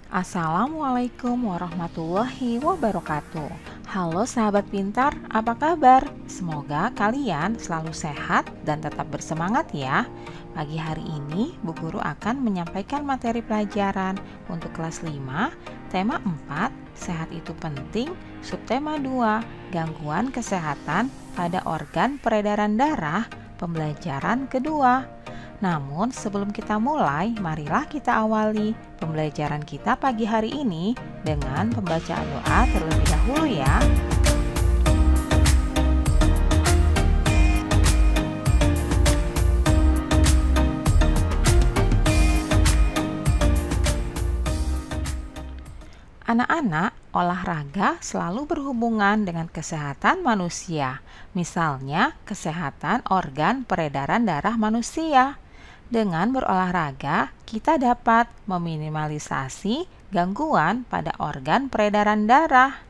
Assalamualaikum warahmatullahi wabarakatuh. Halo sahabat pintar, apa kabar? Semoga kalian selalu sehat dan tetap bersemangat ya. Pagi hari ini, Bu Guru akan menyampaikan materi pelajaran untuk kelas 5, tema 4, sehat itu penting, subtema 2, gangguan kesehatan pada organ peredaran darah, pembelajaran kedua. Namun sebelum kita mulai, marilah kita awali pembelajaran kita pagi hari ini dengan pembacaan doa terlebih dahulu ya. Anak-anak, olahraga selalu berhubungan dengan kesehatan manusia. Misalnya, kesehatan organ peredaran darah manusia. Dengan berolahraga, kita dapat meminimalisasi gangguan pada organ peredaran darah.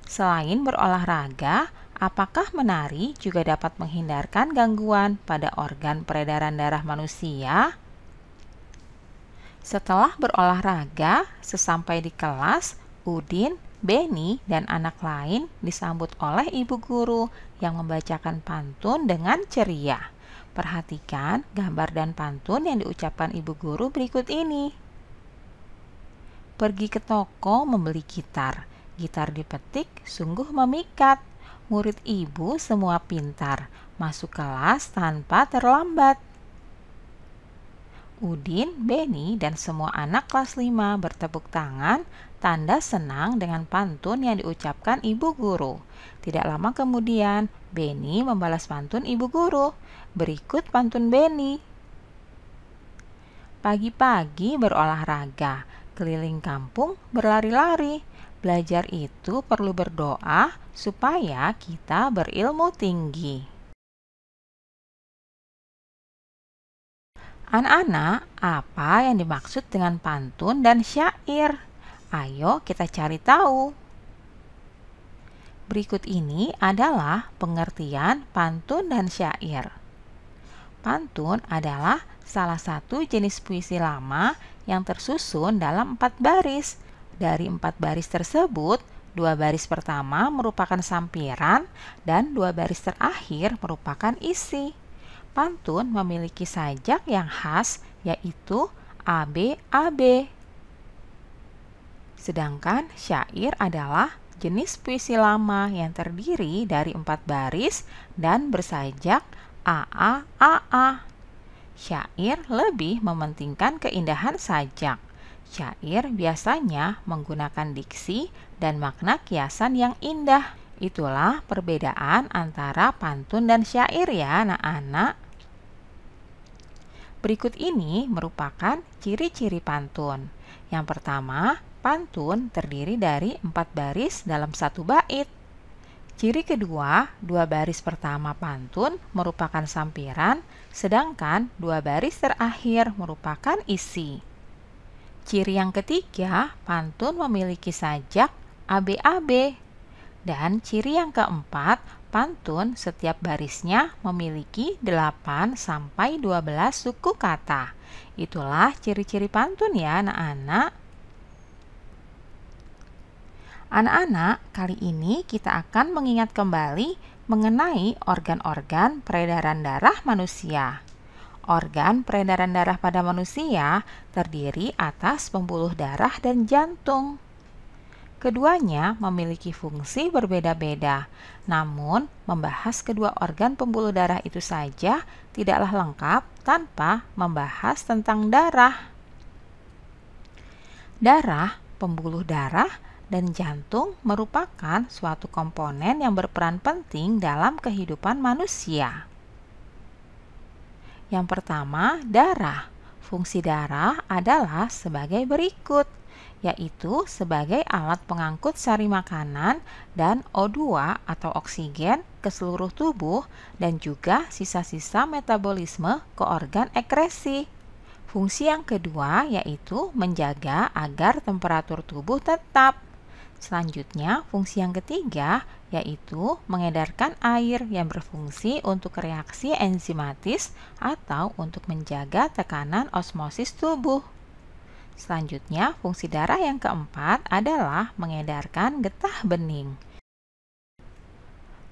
Selain berolahraga, apakah menari juga dapat menghindarkan gangguan pada organ peredaran darah manusia? Setelah berolahraga, sesampai di kelas, Udin, Beni, dan anak lain disambut oleh ibu guru yang membacakan pantun dengan ceria. Perhatikan gambar dan pantun yang diucapkan ibu guru berikut ini. Pergi ke toko membeli gitar. Gitar dipetik sungguh memikat. Murid ibu semua pintar. Masuk kelas tanpa terlambat. Udin, Beni, dan semua anak kelas 5 bertepuk tangan, tanda senang dengan pantun yang diucapkan ibu guru. Tidak lama kemudian, Beni membalas pantun ibu guru. Berikut pantun Beni. Pagi-pagi berolahraga, keliling kampung berlari-lari. Belajar itu perlu berdoa supaya kita berilmu tinggi. Anak-anak, apa yang dimaksud dengan pantun dan syair? Ayo kita cari tahu. Berikut ini adalah pengertian pantun dan syair. Pantun adalah salah satu jenis puisi lama yang tersusun dalam 4 baris. Dari 4 baris tersebut, 2 baris pertama merupakan sampiran dan 2 baris terakhir merupakan isi. Pantun memiliki sajak yang khas, yaitu ABAB. Sedangkan syair adalah jenis puisi lama yang terdiri dari 4 baris dan bersajak AAAA. Syair lebih mementingkan keindahan sajak. Syair biasanya menggunakan diksi dan makna kiasan yang indah. Itulah perbedaan antara pantun dan syair ya anak-anak. Berikut ini merupakan ciri-ciri pantun. Yang pertama, pantun terdiri dari 4 baris dalam 1 bait. Ciri kedua, 2 baris pertama pantun merupakan sampiran, sedangkan 2 baris terakhir merupakan isi. Ciri yang ketiga, pantun memiliki sajak ABAB. Dan ciri yang keempat, pantun setiap barisnya memiliki 8 sampai 12 suku kata. Itulah ciri-ciri pantun ya anak-anak. Anak-anak, kali ini kita akan mengingat kembali mengenai organ-organ peredaran darah manusia. Organ peredaran darah pada manusia terdiri atas pembuluh darah dan jantung. Keduanya memiliki fungsi berbeda-beda, namun membahas kedua organ pembuluh darah itu saja tidaklah lengkap tanpa membahas tentang darah. Darah, pembuluh darah, dan jantung merupakan suatu komponen yang berperan penting dalam kehidupan manusia. Yang pertama, darah. Fungsi darah adalah sebagai berikut, yaitu sebagai alat pengangkut sari makanan dan O2 atau oksigen ke seluruh tubuh dan juga sisa-sisa metabolisme ke organ ekskresi. Fungsi yang kedua yaitu menjaga agar temperatur tubuh tetap. Selanjutnya, fungsi yang ketiga yaitu mengedarkan air yang berfungsi untuk reaksi enzimatis atau untuk menjaga tekanan osmosis tubuh. Selanjutnya, fungsi darah yang keempat adalah mengedarkan getah bening.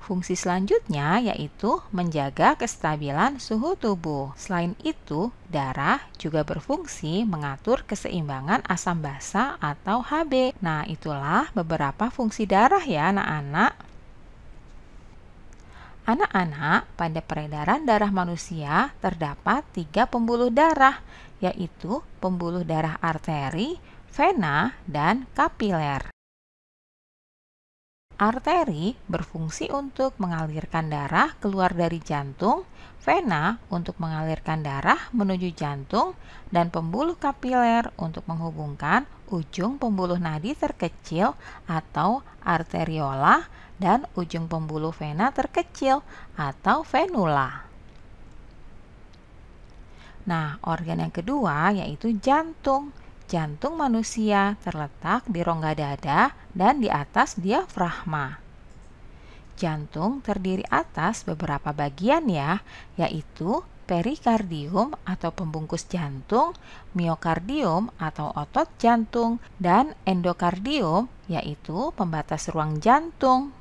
Fungsi selanjutnya yaitu menjaga kestabilan suhu tubuh. Selain itu, darah juga berfungsi mengatur keseimbangan asam basa atau Hb. Nah, itulah beberapa fungsi darah ya anak-anak. Anak-anak, pada peredaran darah manusia terdapat 3 pembuluh darah, yaitu pembuluh darah arteri, vena, dan kapiler. Arteri berfungsi untuk mengalirkan darah keluar dari jantung, vena untuk mengalirkan darah menuju jantung, dan pembuluh kapiler untuk menghubungkan ujung pembuluh nadi terkecil atau arteriola dan ujung pembuluh vena terkecil atau venula. Nah, organ yang kedua yaitu jantung. Jantung manusia terletak di rongga dada dan di atas diafragma. Jantung terdiri atas beberapa bagian ya, yaitu perikardium atau pembungkus jantung, miokardium atau otot jantung, dan endokardium yaitu pembatas ruang jantung.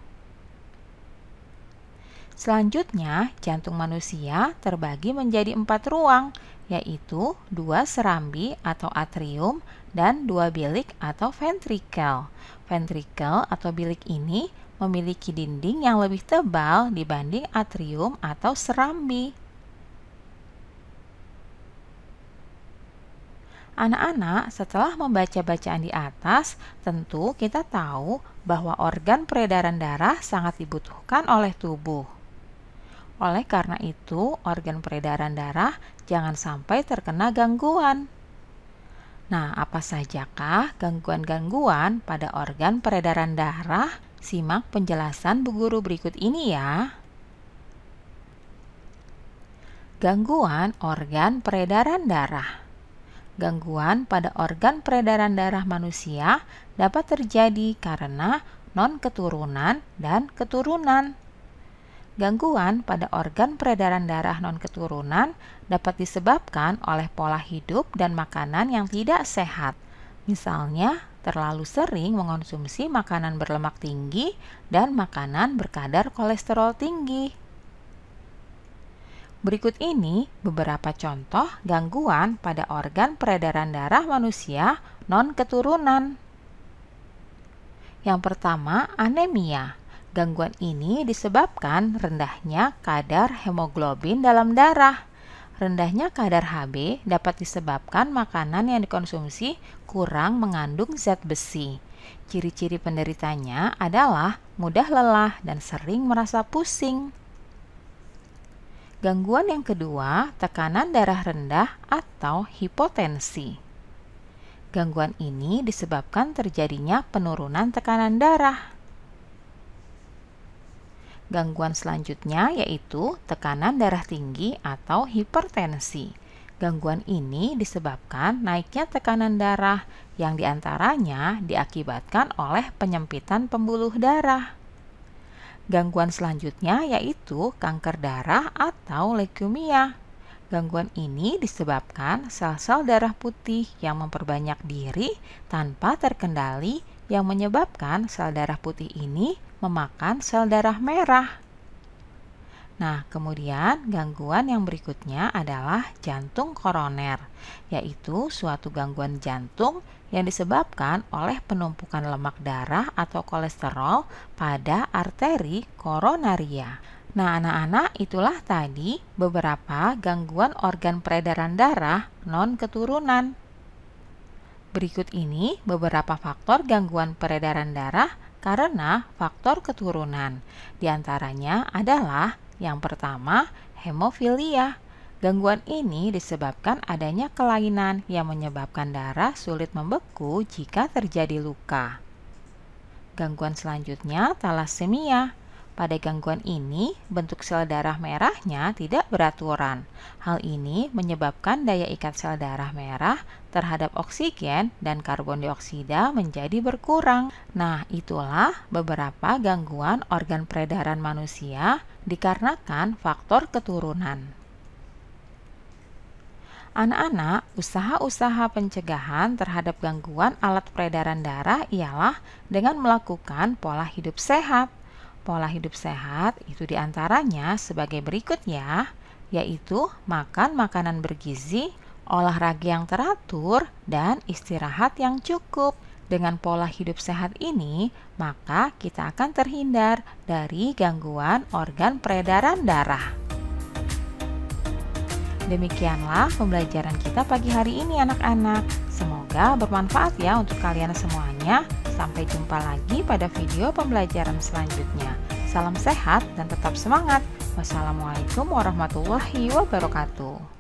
Selanjutnya, jantung manusia terbagi menjadi 4 ruang, yaitu 2 serambi atau atrium dan 2 bilik atau ventrikel. Ventrikel atau bilik ini memiliki dinding yang lebih tebal dibanding atrium atau serambi. Anak-anak, setelah membaca bacaan di atas, tentu kita tahu bahwa organ peredaran darah sangat dibutuhkan oleh tubuh. Oleh karena itu, organ peredaran darah jangan sampai terkena gangguan. Nah, apa sajakah gangguan-gangguan pada organ peredaran darah? Simak penjelasan Bu Guru berikut ini ya. Gangguan organ peredaran darah. Gangguan pada organ peredaran darah manusia dapat terjadi karena non-keturunan dan keturunan. Gangguan pada organ peredaran darah non-keturunan dapat disebabkan oleh pola hidup dan makanan yang tidak sehat. Misalnya, terlalu sering mengonsumsi makanan berlemak tinggi dan makanan berkadar kolesterol tinggi. Berikut ini beberapa contoh gangguan pada organ peredaran darah manusia non-keturunan. Yang pertama, anemia. Gangguan ini disebabkan rendahnya kadar hemoglobin dalam darah. Rendahnya kadar Hb dapat disebabkan makanan yang dikonsumsi kurang mengandung zat besi. Ciri-ciri penderitanya adalah mudah lelah dan sering merasa pusing. Gangguan yang kedua, tekanan darah rendah atau hipotensi. Gangguan ini disebabkan terjadinya penurunan tekanan darah. Gangguan selanjutnya yaitu tekanan darah tinggi atau hipertensi. Gangguan ini disebabkan naiknya tekanan darah yang diantaranya diakibatkan oleh penyempitan pembuluh darah. Gangguan selanjutnya yaitu kanker darah atau leukemia. Gangguan ini disebabkan sel-sel darah putih yang memperbanyak diri tanpa terkendali yang menyebabkan sel darah putih ini memakan sel darah merah. Nah, kemudian gangguan yang berikutnya adalah jantung koroner, yaitu suatu gangguan jantung yang disebabkan oleh penumpukan lemak darah atau kolesterol pada arteri koronaria. Nah, anak-anak, itulah tadi beberapa gangguan organ peredaran darah non-keturunan. Berikut ini beberapa faktor gangguan peredaran darah karena faktor keturunan. Di antaranya adalah yang pertama, hemofilia. Gangguan ini disebabkan adanya kelainan yang menyebabkan darah sulit membeku jika terjadi luka. Gangguan selanjutnya, talasemia. Pada gangguan ini, bentuk sel darah merahnya tidak beraturan. Hal ini menyebabkan daya ikat sel darah merah terhadap oksigen dan karbon dioksida menjadi berkurang. Nah, itulah beberapa gangguan organ peredaran manusia dikarenakan faktor keturunan. Anak-anak, usaha-usaha pencegahan terhadap gangguan alat peredaran darah ialah dengan melakukan pola hidup sehat. Pola hidup sehat itu diantaranya sebagai berikut ya, yaitu makan makanan bergizi, olahraga yang teratur, dan istirahat yang cukup. Dengan pola hidup sehat ini, maka kita akan terhindar dari gangguan organ peredaran darah. Demikianlah pembelajaran kita pagi hari ini anak-anak. Semoga bermanfaat ya untuk kalian semuanya. Sampai jumpa lagi pada video pembelajaran selanjutnya. Salam sehat dan tetap semangat. Wassalamualaikum warahmatullahi wabarakatuh.